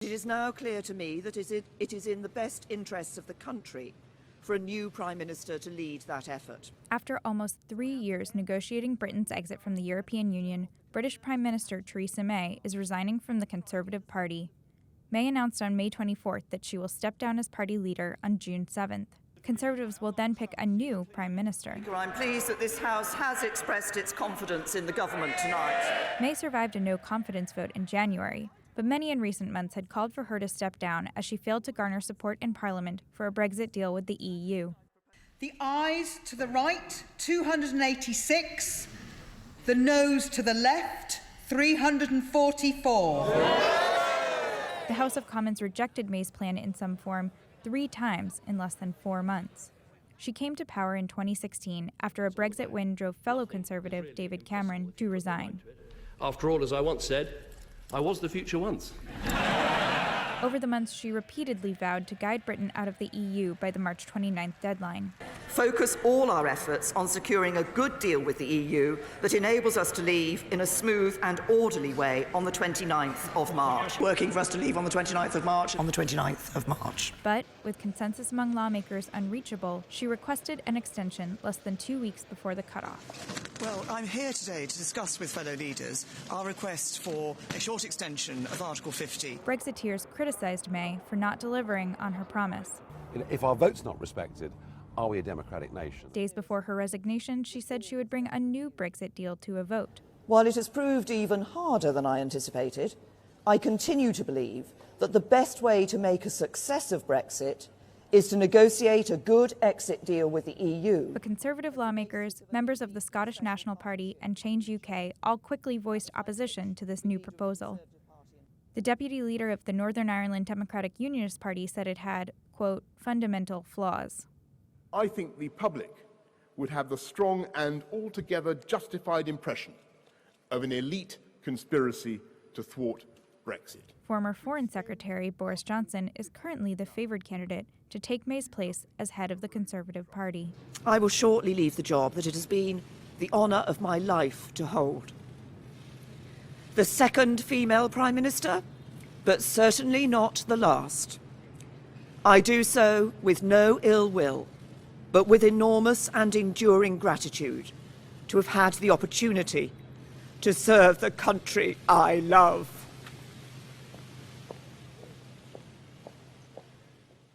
It is now clear to me that it is in the best interests of the country for a new Prime Minister to lead that effort. After almost 3 years negotiating Britain's exit from the European Union, British Prime Minister Theresa May is resigning from the Conservative Party. May announced on May 24th that she will step down as party leader on June 7th. Conservatives will then pick a new Prime Minister. I'm pleased that this House has expressed its confidence in the government tonight. May survived a no-confidence vote in January, but many in recent months had called for her to step down as she failed to garner support in Parliament for a Brexit deal with the EU. The ayes to the right, 286. The noes to the left, 344. The House of Commons rejected May's plan in some form 3 times in less than 4 months. She came to power in 2016 after a Brexit win drove fellow Conservative David Cameron to resign. After all, as I once said, I was the future once. Over the months, she repeatedly vowed to guide Britain out of the EU by the March 29th deadline. Focus all our efforts on securing a good deal with the EU that enables us to leave in a smooth and orderly way on the 29th of March. Working for us to leave on the 29th of March. On the 29th of March. But, with consensus among lawmakers unreachable, she requested an extension less than 2 weeks before the cutoff. Well, I'm here today to discuss with fellow leaders our request for a short extension of Article 50. Brexiteers criticized May for not delivering on her promise. If our vote's not respected, are we a democratic nation? Days before her resignation, she said she would bring a new Brexit deal to a vote. While it has proved even harder than I anticipated, I continue to believe that the best way to make a success of Brexit is to negotiate a good exit deal with the EU. But Conservative lawmakers, members of the Scottish National Party and Change UK all quickly voiced opposition to this new proposal. The deputy leader of the Northern Ireland Democratic Unionist Party said it had, quote, fundamental flaws. I think the public would have the strong and altogether justified impression of an elite conspiracy to thwart Brexit. Former Foreign Secretary Boris Johnson is currently the favoured candidate to take May's place as head of the Conservative Party. I will shortly leave the job that it has been the honour of my life to hold. The second female Prime Minister, but certainly not the last. I do so with no ill will, but with enormous and enduring gratitude to have had the opportunity to serve the country I love.